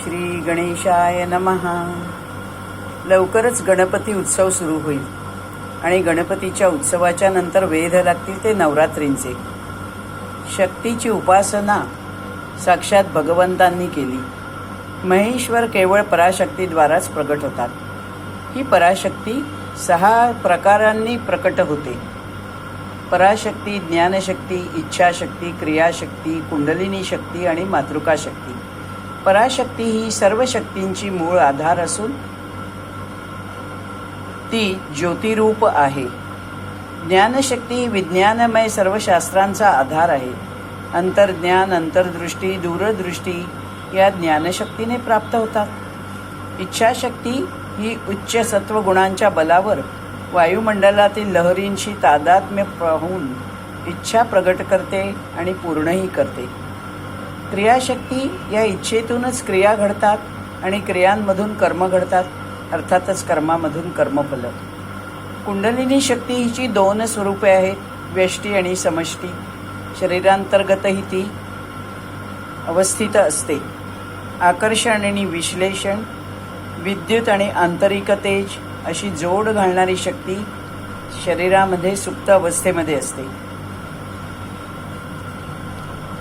श्री गणेशाय नमः. लवकरच गणपती उत्सव सुरू होईल आणि गणपतीच्या उत्सवाच्या नंतर वेध लागतील ते नवरात्रींचे. शक्तीची उपासना साक्षात भगवंतांनी केली. महेश्वर केवळ पराशक्तीद्वाराच प्रकट होतात. ही पराशक्ती 6 प्रकारांनी प्रकट होते. पराशक्ती, ज्ञानशक्ती, इच्छाशक्ती, क्रियाशक्ती, कुंडलिनी शक्ती आणि मातृका शक्ती. पराशक्ती ही सर्व शक्तींची मूळ आधार असून ती ज्योतिरूप आहे. ज्ञानशक्ती विज्ञानमय सर्व शास्त्रांचा आधार आहे. अंतर्ज्ञान, अंतर्दृष्टी, दूरदृष्टी या ज्ञानशक्तीने प्राप्त होतात. इच्छाशक्ती ही उच्च सत्वगुणांच्या बलावर वायुमंडलातील लहरींशी तादात्म्य पाहून इच्छा प्रगट करते आणि पूर्णही करते. क्रियाशक्ती या इच्छेतूनच क्रिया घडतात आणि क्रियांमधून कर्म घडतात, अर्थातच कर्मामधून कर्मफल. कुंडलिनी शक्ती हिची 2 स्वरूपे आहेत, व्यष्टी आणि समष्टी. शरीरांतर्गतही ती अवस्थित असते. आकर्षण आणि विश्लेषण, विद्युत आणि आंतरिक तेज अशी जोड घालणारी शक्ती शरीरामध्ये सुप्त अवस्थेमध्ये असते.